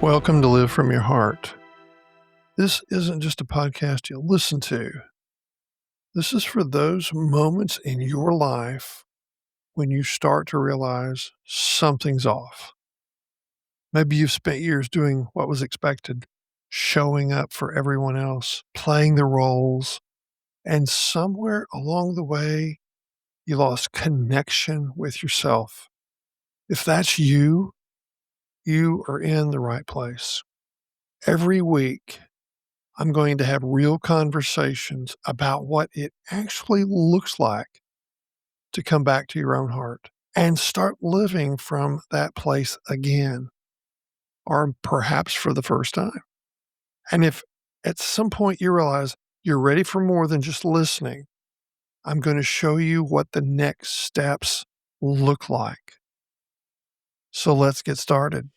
Welcome to Live From Your Heart. This isn't just a podcast you'll listen to. This is for those moments in your life when you start to realize something's off. Maybe you've spent years doing what was expected, showing up for everyone else, playing the roles, and somewhere along the way, you lost connection with yourself. If that's you, you are in the right place. Every week, I'm going to have real conversations about what it actually looks like to come back to your own heart and start living from that place again, or perhaps for the first time. And if at some point you realize you're ready for more than just listening, I'm going to show you what the next steps look like. So let's get started.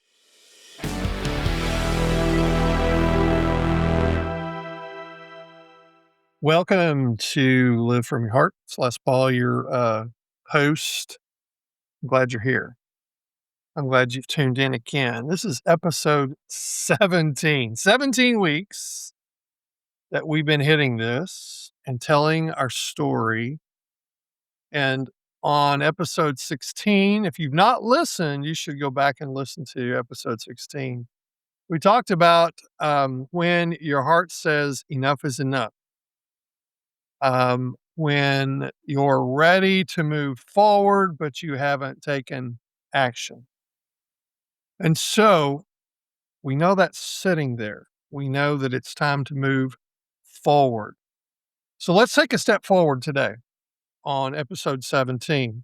Welcome to Live From Your Heart. It's Les Paul, your host. I'm glad you're here. I'm glad you've tuned in again. This is episode 17. 17 weeks that we've been hitting this and telling our story. And on episode 16, if you've not listened, you should go back and listen to episode 16. We talked about when your heart says enough is enough. When you're ready to move forward, but you haven't taken action. And so we know that's sitting there. We know that it's time to move forward. So let's take a step forward today on episode 17,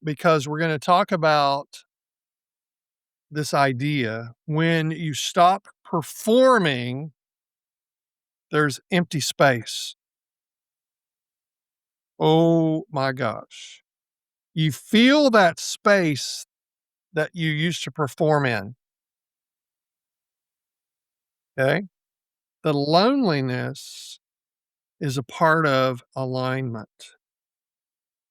because we're going to talk about this idea when you stop performing, there's empty space. Oh my gosh. You feel that space that you used to perform in. Okay. The loneliness is a part of alignment.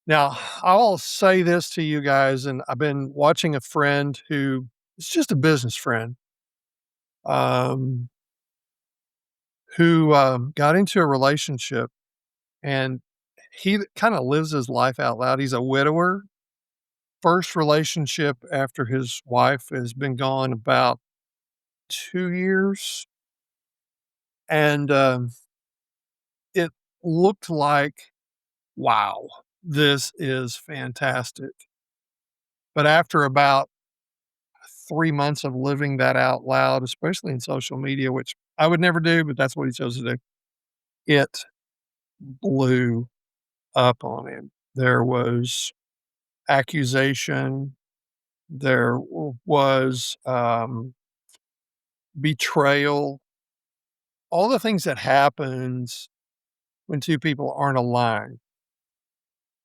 Now, I'll say this to you guys, and I've been watching a friend who is just a business friend, um, who got into a relationship, and he kind of lives his life out loud. He's a widower. First relationship after his wife has been gone about 2 years. And it looked like, wow, this is fantastic. But after about 3 months of living that out loud, especially in social media, which I would never do, but that's what he chose to do, it blew up on him. There was accusation. There was betrayal, all the things that happens when two people aren't aligned.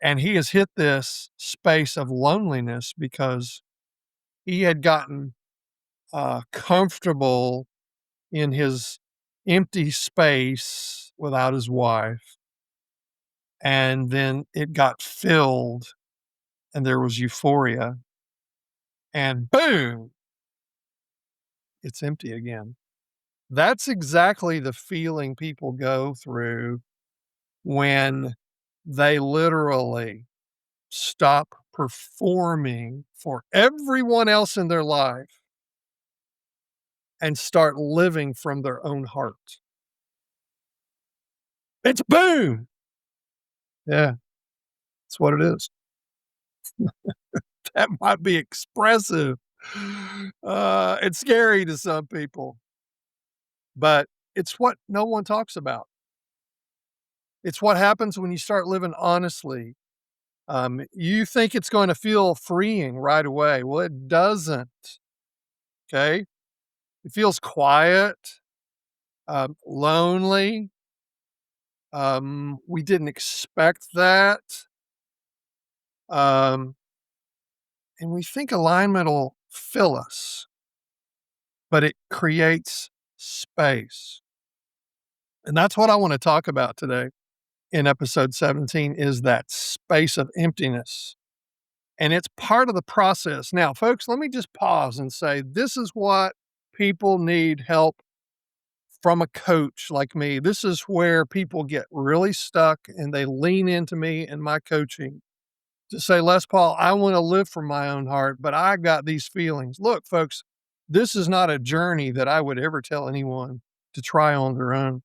And he has hit this space of loneliness because he had gotten comfortable in his empty space without his wife. And then it got filled and there was euphoria. And boom, it's empty again. That's exactly the feeling people go through when they literally stop performing for everyone else in their life and start living from their own heart. It's boom. Yeah, that's what it is. That might be expressive. It's scary to some people, but it's what no one talks about. It's what happens when you start living honestly. You think it's going to feel freeing right away. Well, it doesn't. Okay. It feels quiet, lonely. We didn't expect that. Um, and we think alignment will fill us, but it creates space. And that's what I want to talk about today in episode 17 is that space of emptiness. and it's part of the process. Now, folks, let me just pause and say this is what people need help from a coach like me. This is where people get really stuck and they lean into me and my coaching to say, Les Paul, I want to live from my own heart, but I got these feelings. Look, folks, this is not a journey that I would ever tell anyone to try on their own,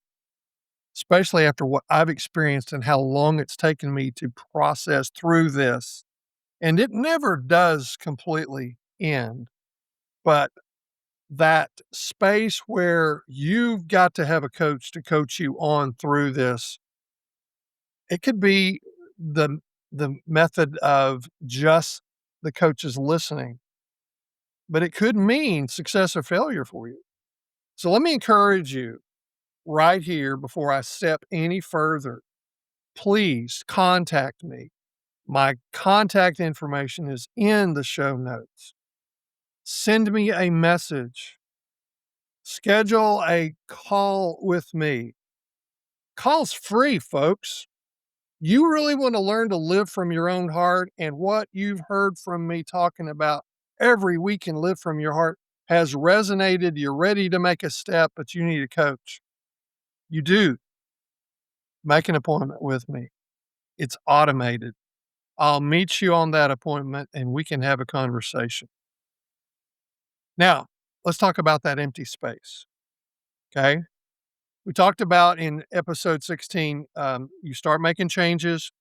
especially after what I've experienced and how long it's taken me to process through this. And it never does completely end, but that space where you've got to have a coach to coach you on through this, it could be the the method of just the coaches listening, but it could mean success or failure for you. So let me encourage you right here before I step any further. Please contact me. My contact information is in the show notes. Send me a message. Schedule a call with me. Call's free, folks. You really want to learn to live from your own heart, and what you've heard from me talking about every week and live from your heart has resonated. You're ready to make a step, but you need a coach. You do. Make an appointment with me. It's automated. I'll meet you on that appointment and we can have a conversation. Now, let's talk about that empty space. Okay. We talked about in episode 16, you start making changes.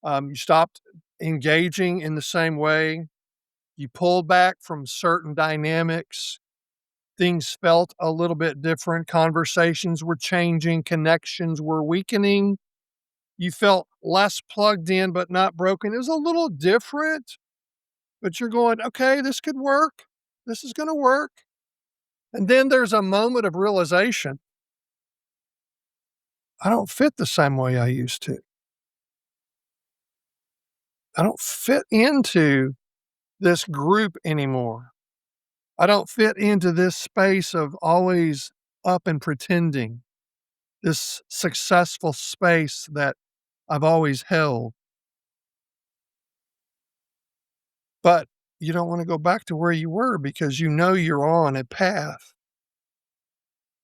You stopped engaging in the same way. You pulled back from certain dynamics. Things felt a little bit different. Conversations were changing. Connections were weakening. You felt less plugged in, but not broken. It was a little different, but you're going, okay, this could work. This is going to work. And then there's a moment of realization. I don't fit the same way I used to. I don't fit into this group anymore. I don't fit into this space of always up and pretending, this successful space that I've always held. But you don't want to go back to where you were because you know you're on a path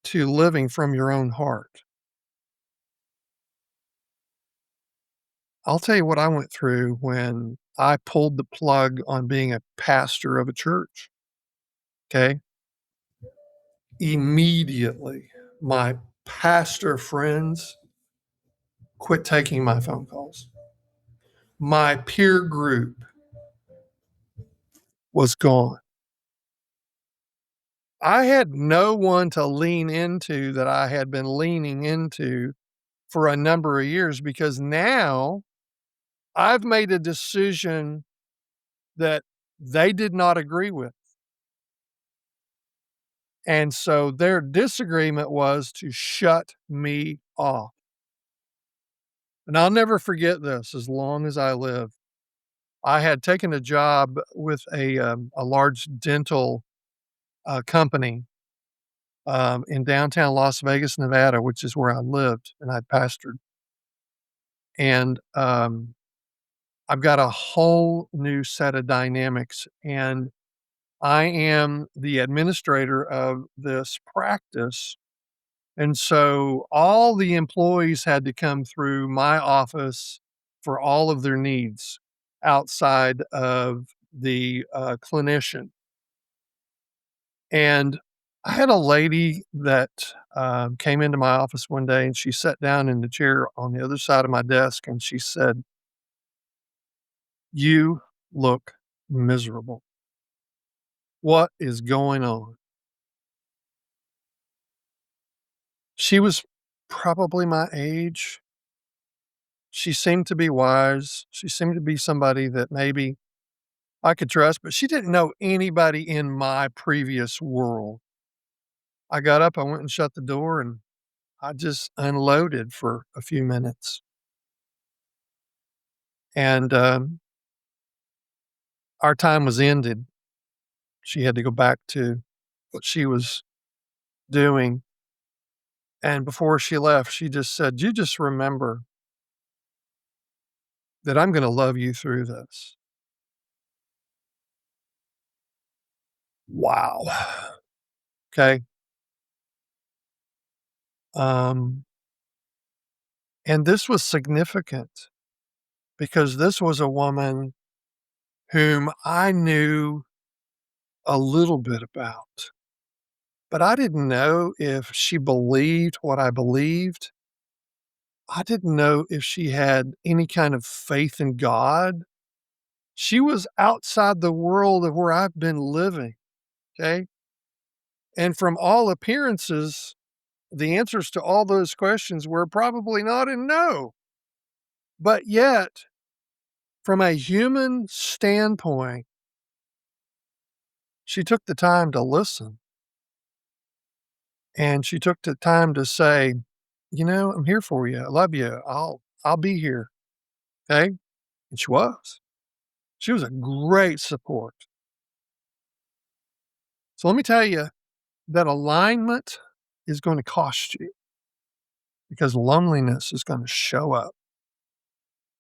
to living from your own heart. I'll tell you what I went through when I pulled the plug on being a pastor of a church. Okay. Immediately, my pastor friends quit taking my phone calls. My peer group was gone. I had no one to lean into that I had been leaning into for a number of years because now I've made a decision that they did not agree with. And so their disagreement was to shut me off. And I'll never forget this as long as I live. I had taken a job with a large dental company in downtown Las Vegas, Nevada, which is where I lived and I pastored. And I've got a whole new set of dynamics, and I am the administrator of this practice. And so all the employees had to come through my office for all of their needs outside of the clinician. And I had a lady that came into my office one day and she sat down in the chair on the other side of my desk and she said, "You look miserable. What is going on?" She was probably my age. She seemed to be wise. She seemed to be somebody that maybe I could trust, but she didn't know anybody in my previous world. I got up, I went and shut the door, and I just unloaded for a few minutes. And our time was ended. She had to go back to what she was doing. And before she left, she just said, "You just remember that I'm going to love you through this." Wow. Okay. Um, and this was significant because this was a woman whom I knew a little bit about, but I didn't know if she believed what I believed. I didn't know if she had any kind of faith in God. She was outside the world of where I've been living. Okay. And from all appearances, the answers to all those questions were probably not and no. But yet, from a human standpoint, she took the time to listen and she took the time to say, I'm here for you. I love you. I'll be here. Okay. And she was. She was a great support. So let me tell you that alignment is going to cost you because loneliness is going to show up.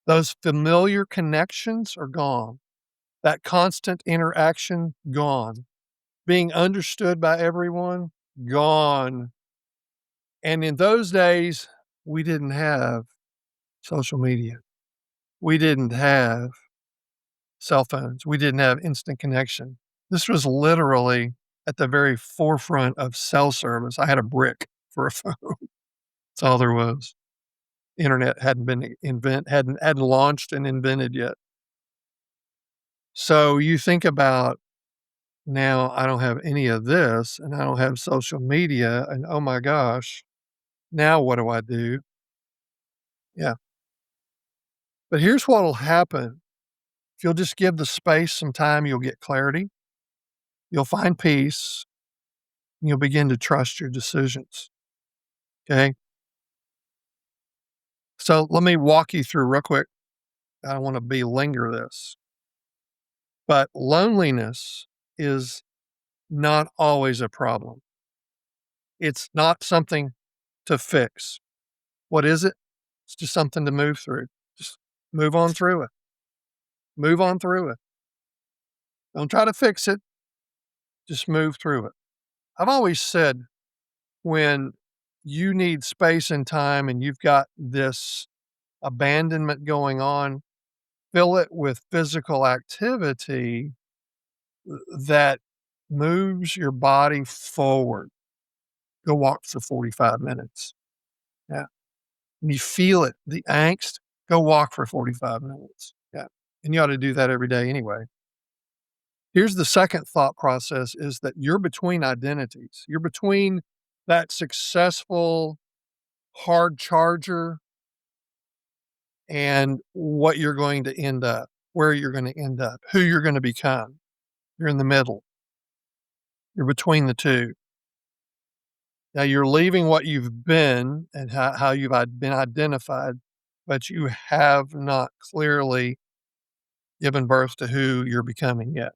Those familiar connections are gone. That constant interaction, gone. Being understood by everyone, gone. And in those days, we didn't have social media. We didn't have cell phones. We didn't have instant connection. This was literally at the very forefront of cell service. I had a brick for a phone. That's all there was. Internet hadn't been hadn't launched and invented yet. So you think about now I don't have any of this and I don't have social media and oh my gosh, now what do I do? Yeah. But here's what'll happen. If you'll just give the space some time, you'll get clarity, you'll find peace, and you'll begin to trust your decisions. Okay. So let me walk you through real quick. I don't want to belinger this, but loneliness is not always a problem. It's not something to fix. What is it? It's just something to move through. Just move on through it. Move on through it. Don't try to fix it. Just move through it. I've always said when you need space and time and you've got this abandonment going on, fill it with physical activity that moves your body forward. Go walk for 45 minutes. Yeah. And you feel it, the angst, go walk for 45 minutes. Yeah. And you ought to do that every day anyway. Here's the second thought process is that you're between identities. You're between that successful hard charger and what you're going to end up, where you're going to end up, who you're going to become. You're in the middle. You're between the two. Now you're leaving what you've been and how you've been identified, but you have not clearly given birth to who you're becoming yet.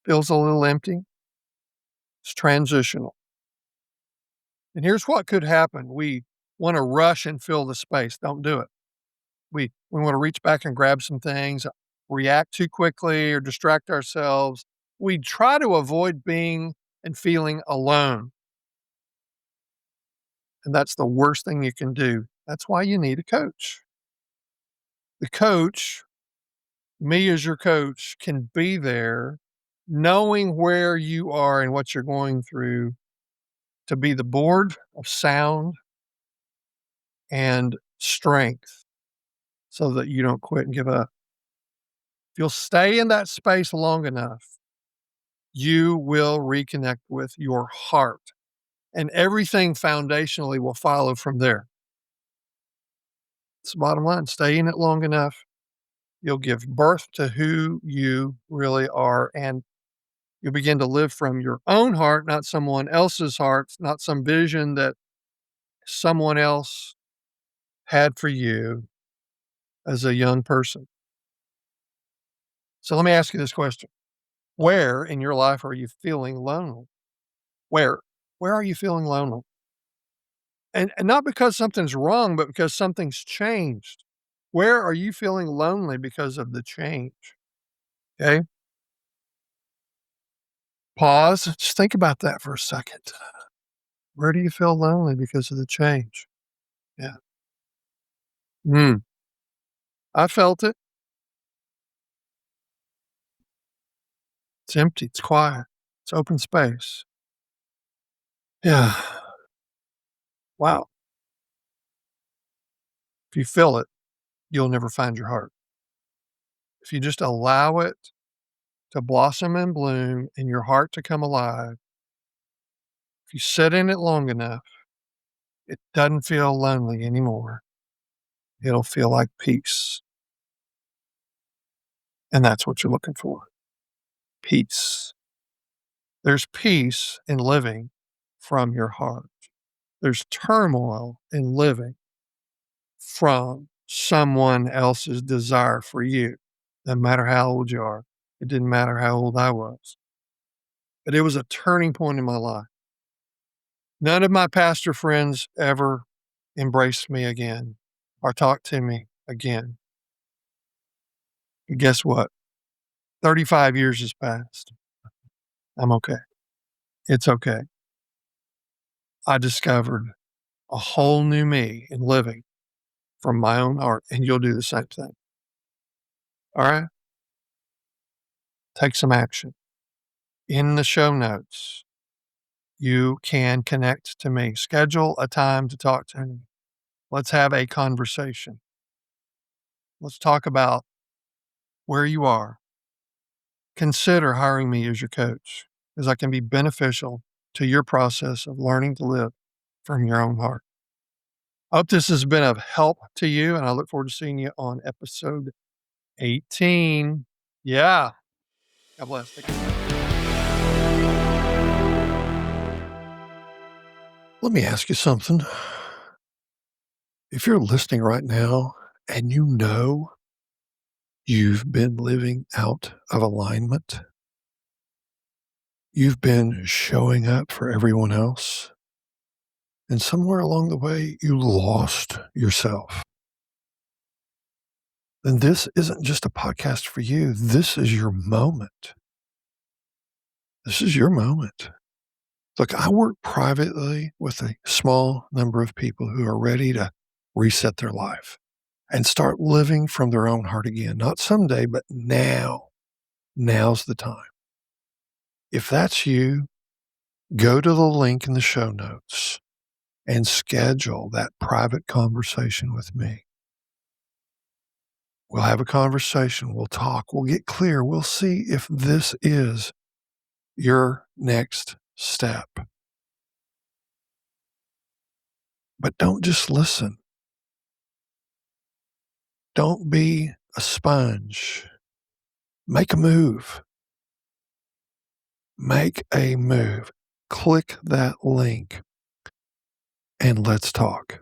Feels a little empty. It's transitional. And here's what could happen. We want to rush and fill the space. Don't do it. We want to reach back and grab some things, react too quickly or distract ourselves. We try to avoid being and feeling alone. And that's the worst thing you can do. That's why you need a coach. The coach, me as your coach, can be there knowing where you are and what you're going through to be the board of sound and strength so that you don't quit and give up. If you'll stay in that space long enough, you will reconnect with your heart and everything foundationally will follow from there. It's the bottom line. Stay in it long enough. You'll give birth to who you really are. And you'll begin to live from your own heart, not someone else's heart, not some vision that someone else had for you as a young person. So let me ask you this question. Where in your life are you feeling lonely? Where? Where are you feeling lonely? And not because something's wrong, but because something's changed. Where are you feeling lonely because of the change? Okay. Pause. Just think about that for a second. Where do you feel lonely because of the change? Yeah. Mm, I felt it. It's empty. It's quiet. It's open space. Yeah. Wow. If you feel it, you'll never find your heart. If you just allow it to blossom and bloom and your heart to come alive, if you sit in it long enough, it doesn't feel lonely anymore. It'll feel like peace. And that's what you're looking for. Peace. There's peace in living from your heart. There's turmoil in living from someone else's desire for you. No matter how old you are. It didn't matter how old I was. But it was a turning point in my life. None of my pastor friends ever embraced me again or talked to me again. But guess what? 35 years has passed. I'm okay. It's okay. I discovered a whole new me in living from my own heart, and you'll do the same thing. All right? Take some action. In the show notes, you can connect to me. Schedule a time to talk to me. Let's have a conversation. Let's talk about where you are. Consider hiring me as your coach, as I can be beneficial to your process of learning to live from your own heart. I hope this has been of help to you, and I look forward to seeing you on episode 18. Yeah. God bless. Take care. Let me ask you something. If you're listening right now and you know you've been living out of alignment, you've been showing up for everyone else, and somewhere along the way you lost yourself, then this isn't just a podcast for you. This is your moment. This is your moment. Look, I work privately with a small number of people who are ready to reset their life and start living from their own heart again. Not someday, but now. Now's the time. If that's you, go to the link in the show notes and schedule that private conversation with me. We'll have a conversation. We'll talk. We'll get clear. We'll see if this is your next step. But don't just listen. Don't be a sponge. Make a move. Make a move. Click that link and let's talk.